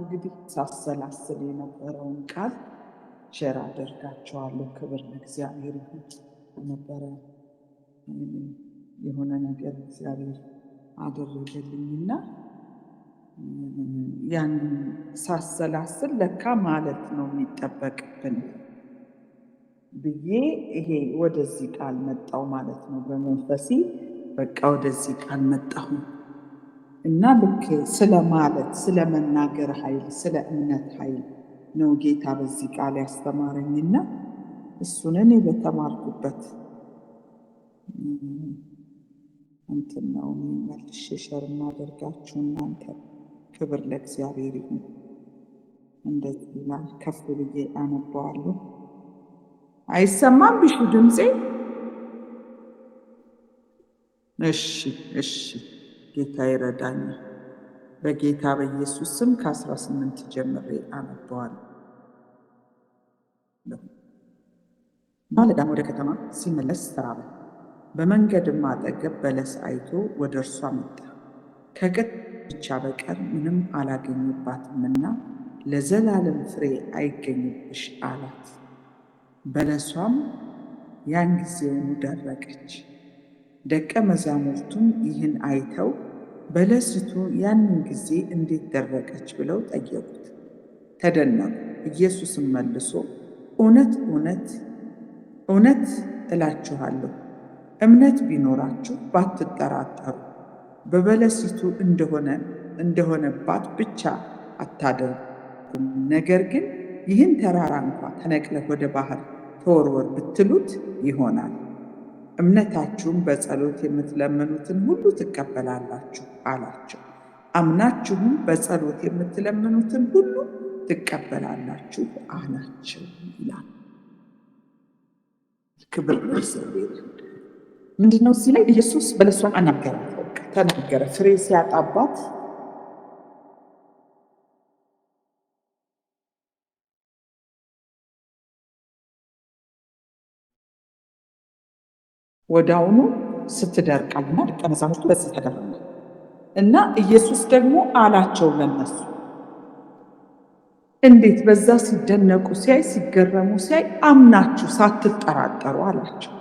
እንግዲህ ሳሰላስል የነበረውን ቃል ሼር አደርጋቸዋለሁ። ክብር ለእግዚአብሔር ይሁን። ነበረ የሆነ ነገር እግዚአብሔር አደረገልኝና ያንን ሳሰላስል ለካ ማለት ነው የሚጠበቅብን ብዬ ይሄ ወደዚህ ቃል መጣው ማለት ነው። በመንፈሴ በቃ ወደዚህ ቃል መጣሁ እና ልክ ስለማለት ስለመናገር ኃይል ስለ እምነት ኃይል ነው ጌታ በዚህ ቃል ያስተማረኝና እሱን እኔ በተማርኩበት እንትን ነው መልሼ ሼር ማደርጋችሁ እናንተ። ክብር ለእግዚአብሔር ይሁን። እንደዚህ ከፍ ብዬ አነባዋለሁ። አይሰማም ቢሹ ድምፄ? እሺ ጌታ ይረዳኛል። በጌታ በኢየሱስ ስም ከ18 ጀምሬ አነባዋለሁ። ማለዳም ወደ ከተማ ሲመለስ ተራበ። በመንገድም አጠገብ በለስ አይቶ ወደ እርሷ መጣ። ከቅጠል ብቻ በቀር ምንም አላገኘባትምና ለዘላለም ፍሬ አይገኝብሽ አላት። በለሷም ያን ጊዜውኑ ደረቀች። ደቀ መዛሙርቱም ይህን አይተው በለሲቱ ያንን ጊዜ እንዴት ደረቀች ብለው ጠየቁት፣ ተደነቁ። ኢየሱስም መልሶ እውነት እውነት እላችኋለሁ እምነት ቢኖራችሁ ባትጠራጠሩ በበለሲቱ እንደሆነባት ብቻ አታደርጉም። ነገር ግን ይህን ተራራ እንኳ ተነቅለህ ወደ ባህር ተወርወር ብትሉት ይሆናል። እምነታችሁም በጸሎት የምትለምኑትን ሁሉ ትቀበላላችሁ አላቸው። አምናችሁም በጸሎት የምትለምኑትን ሁሉ ትቀበላላችሁ አላቸው ይላል። ክብር ለእግዚአብሔር። ምንድነው እዚህ ላይ ኢየሱስ በለሷን ተናገረ። ፍሬ ሲያጣባት ወዳውኑ ስትደርቃልና ደቀ መዛሙርቱ በዚህ ተገረሙ እና ኢየሱስ ደግሞ አላቸው ለነሱ እንዴት በዛ ሲደነቁ ሲያይ ሲገረሙ ሲያይ አምናችሁ ሳትጠራጠሩ አላቸው።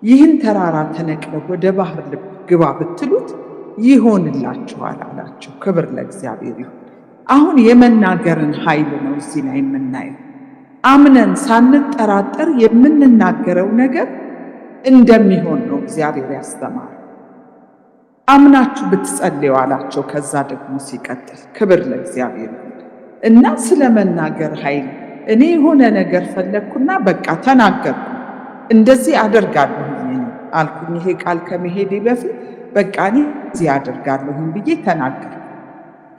ይህን ተራራ ተነቅለው ወደ ባህር ግባ ብትሉት ይሆንላችኋል አላቸው። ክብር ለእግዚአብሔር ይሁን። አሁን የመናገርን ኃይል ነው እዚህ ላይ የምናየው። አምነን ሳንጠራጠር የምንናገረው ነገር እንደሚሆን ነው እግዚአብሔር ያስተማረ። አምናችሁ ብትጸልዩ አላቸው። ከዛ ደግሞ ሲቀጥል ክብር ለእግዚአብሔር ይሁን እና ስለመናገር ኃይል እኔ የሆነ ነገር ፈለግኩና በቃ ተናገርኩ፣ እንደዚህ አደርጋለሁ አልኩኝ። ይሄ ቃል ከመሄዴ በፊት በቃ እኔ እዚህ አደርጋለሁ ብዬ ተናገርኩ።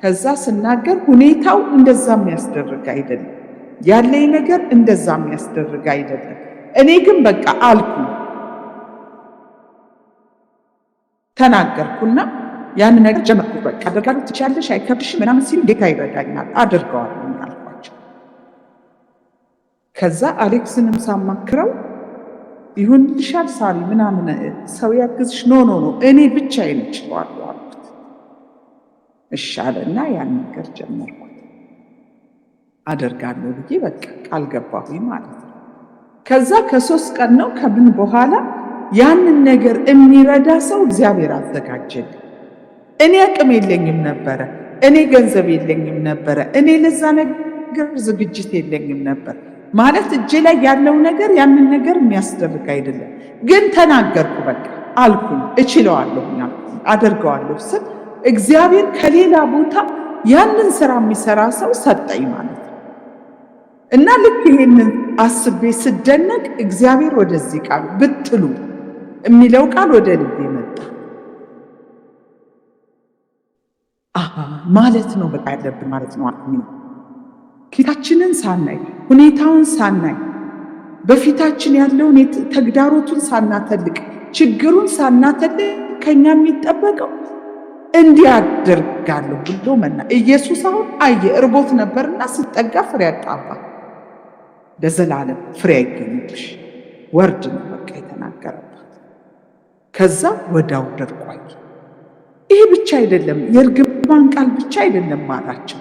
ከዛ ስናገር ሁኔታው እንደዛ የሚያስደርግ አይደለም፣ ያለኝ ነገር እንደዛ የሚያስደርግ አይደለም። እኔ ግን በቃ አልኩ ተናገርኩና ያን ነገር ጀመርኩ። በቃ አደርጋለሁ፣ ትችያለሽ፣ አይከብድሽ ምናምን ሲል ጌታ ይረዳኛል አደርገዋለሁ አልኳቸው። ከዛ አሌክስንም ሳማክረው ይሁንልሻል ሳሪ ምናምን ሰው ያግዝሽ ኖ እኔ ብቻዬን እችላለሁ አልኩት። እሺ አለና ያን ነገር ጀመርኩት አደርጋለሁ ብዬ በቃ ቃል ገባሁኝ ማለት ነው። ከዛ ከ3 ቀን ነው ከምን በኋላ ያንን ነገር የሚረዳ ሰው እግዚአብሔር አዘጋጀልኝ። እኔ አቅም የለኝም ነበረ፣ እኔ ገንዘብ የለኝም ነበረ፣ እኔ ለዛ ነገር ዝግጅት የለኝም ነበር ማለት እጄ ላይ ያለው ነገር ያንን ነገር የሚያስደርግ አይደለም። ግን ተናገርኩ፣ በቃ አልኩኝ፣ እችለዋለሁ፣ አደርገዋለሁ ስል እግዚአብሔር ከሌላ ቦታ ያንን ስራ የሚሰራ ሰው ሰጠኝ ማለት ነው። እና ልክ ይሄንን አስቤ ስደነቅ እግዚአብሔር ወደዚህ ቃል ብትሉ የሚለው ቃል ወደ ልቤ መጣ። ማለት ነው። በቃ ያለብን ማለት ነው። ፊታችንን ሳናይ ሁኔታውን ሳናይ በፊታችን ያለውን ተግዳሮቱን ሳናተልቅ ችግሩን ሳናተልቅ ከኛ የሚጠበቀው እንዲያደርጋለሁ ብሎ ኢየሱስ አሁን አየ፣ እርቦት ነበርና ሲጠጋ ፍሬ አጣባ። ለዘላለም ፍሬ አይገኝብሽ ወርድ ነው በቃ የተናገረባት። ከዛ ወዳው ደርቋይ። ይሄ ብቻ አይደለም፣ የእርግማን ቃል ብቻ አይደለም አላቸው።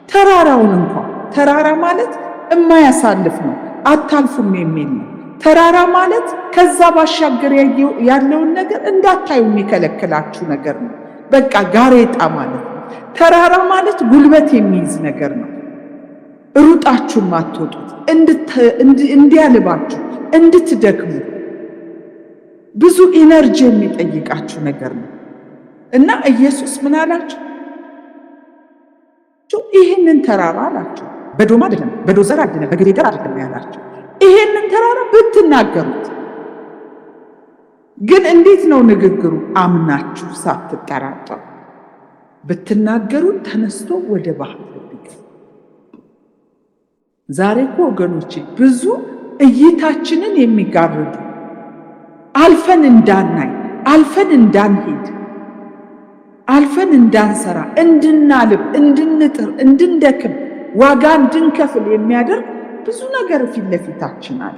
ተራራውን እንኳን ተራራ ማለት የማያሳልፍ ነው፣ አታልፉም የሚል ነው። ተራራ ማለት ከዛ ባሻገር ያለውን ነገር እንዳታዩ የሚከለክላችሁ ነገር ነው። በቃ ጋሬጣ ማለት ነው። ተራራ ማለት ጉልበት የሚይዝ ነገር ነው። ሩጣችሁ ማትወጡት እንዲያልባችሁ እንድትደክሙ ብዙ ኢነርጂ የሚጠይቃችሁ ነገር ነው እና ኢየሱስ ምን አላቸው? ይህንን ተራራ አላቸው። በዶማ አይደለም፣ በዶዘር አይደለም፣ በግሬደር አይደለም ያላቸው። ይሄንን ተራራ ብትናገሩት ግን እንዴት ነው ንግግሩ? አምናችሁ ሳትጠራጠሩ ብትናገሩት ተነስቶ ወደ ባህር ይገባል። ዛሬ እኮ ወገኖቼ ብዙ እይታችንን የሚጋርዱ አልፈን እንዳናይ፣ አልፈን እንዳንሄድ፣ አልፈን እንዳንሰራ፣ እንድናልብ፣ እንድንጥር፣ እንድንደክም፣ ዋጋ እንድንከፍል የሚያደርግ ብዙ ነገር ፊት ለፊታችን አለ።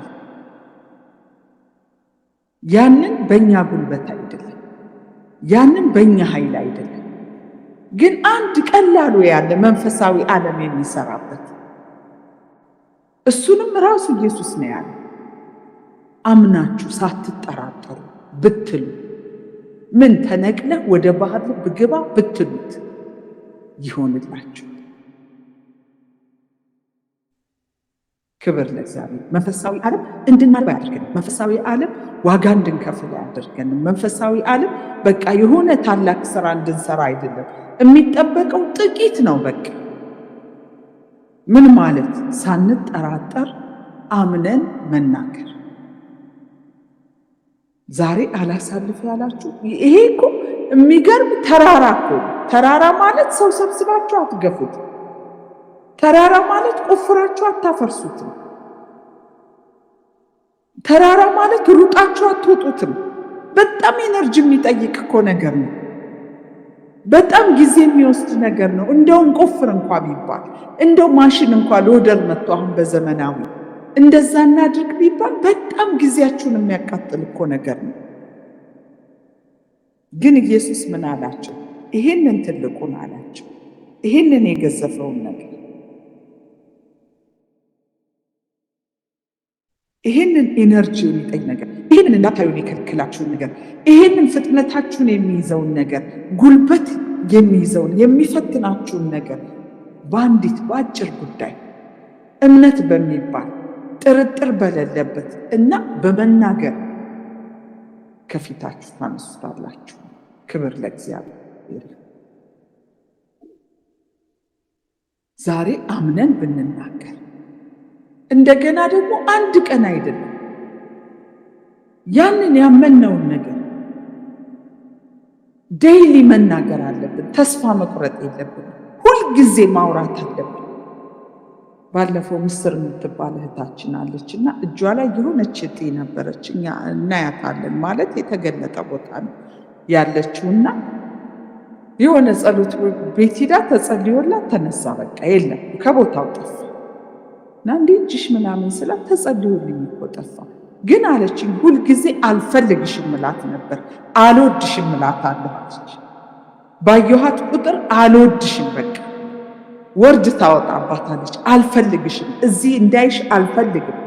ያንን በእኛ ጉልበት አይደለም፣ ያንን በእኛ ኃይል አይደለም። ግን አንድ ቀላሉ ያለ መንፈሳዊ ዓለም የሚሰራበት እሱንም ራሱ ኢየሱስ ነው ያለ። አምናችሁ ሳትጠራጠሩ ብትሉ ምን ተነቅለህ ወደ ባህር ልብ ግባ ብትሉት ይሆንላችሁ። ክብር ለእግዚአብሔር። መንፈሳዊ ዓለም እንድናልባ ያደርገን። መንፈሳዊ ዓለም ዋጋ እንድንከፍል ያደርገን። መንፈሳዊ ዓለም በቃ የሆነ ታላቅ ስራ እንድንሰራ አይደለም የሚጠበቀው፣ ጥቂት ነው በቃ። ምን ማለት? ሳንጠራጠር አምነን መናገር። ዛሬ አላሳልፍ ያላችሁ ይሄ እኮ የሚገርም ተራራ እኮ። ተራራ ማለት ሰው ሰብስባችሁ አትገፉት። ተራራ ማለት ቆፍራችሁ አታፈርሱትም። ተራራ ማለት ሩጣችሁ አትወጡትም። በጣም ኤነርጂ የሚጠይቅ እኮ ነገር ነው። በጣም ጊዜ የሚወስድ ነገር ነው። እንደው እንቆፍር እንኳ ቢባል፣ እንደው ማሽን እንኳ ሎደር መጥቶ አሁን በዘመናዊ እንደዛ እናድርግ ቢባል በጣም ጊዜያችሁን የሚያቃጥል እኮ ነገር ነው። ግን ኢየሱስ ምን አላቸው? ይሄንን ትልቁን አላቸው፣ ይሄንን የገዘፈውን ነገር፣ ይሄንን ኢነርጂ የሚጠይቅ ነገር፣ ይሄንን እንዳታዩ የከለከላችሁን ነገር፣ ይሄንን ፍጥነታችሁን የሚይዘውን ነገር፣ ጉልበት የሚይዘውን የሚፈትናችሁን ነገር በአንዲት በአጭር ጉዳይ እምነት በሚባል ጥርጥር በሌለበት እና በመናገር ከፊታችሁ ታነሱታላችሁ። ክብር ለእግዚአብሔር። ዛሬ አምነን ብንናገር እንደገና ደግሞ አንድ ቀን አይደለም፣ ያንን ያመነውን ነገር ዴይሊ መናገር አለብን። ተስፋ መቁረጥ የለብንም። ሁልጊዜ ማውራት አለብን። ባለፈው ምስር የምትባል እህታችን አለችና እጇ ላይ የሆነች እጢ ነበረች። እኛ እናያታለን ማለት የተገለጠ ቦታ ነው ያለችውና የሆነ ጸሎት ቤት ሂዳ ተጸልዮላት ተነሳ። በቃ የለም ከቦታው ጠፋ እና እንዲህ እጅሽ ምናምን ስላት ተጸልዮልኝ እኮ ጠፋ። ግን አለችኝ ሁልጊዜ አልፈልግሽም እላት ነበር፣ አልወድሽም እላት አለች። ባየኋት ቁጥር አልወድሽም በቃ ወርድ ታወጣባታለች። አልፈልግሽም፣ እዚህ እንዳይሽ አልፈልግም።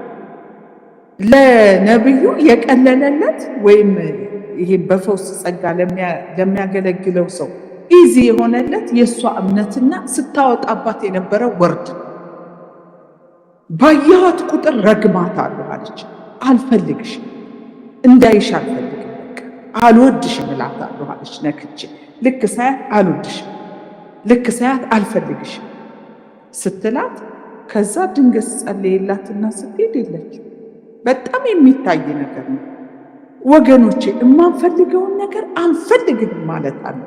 ለነብዩ የቀለለለት ወይም ይሄ በፈውስ ጸጋ ለሚያገለግለው ሰው ኢዚ የሆነለት የእሷ እምነትና ስታወጣባት የነበረው ወርድ። ባየኋት ቁጥር ረግማታለሁ አለች። አልፈልግሽም፣ እንዳይሽ አልፈልግም፣ በቃ አልወድሽም እላታለሁ አለች። ነክቼ ልክ ሳያት አልወድሽም፣ ልክ ሳያት አልፈልግሽም ስትላት ከዛ ድንገት ጸለየላትና ስትሄድ የለች። በጣም የሚታይ ነገር ነው ወገኖቼ። የማንፈልገውን ነገር አንፈልግም ማለት አለ።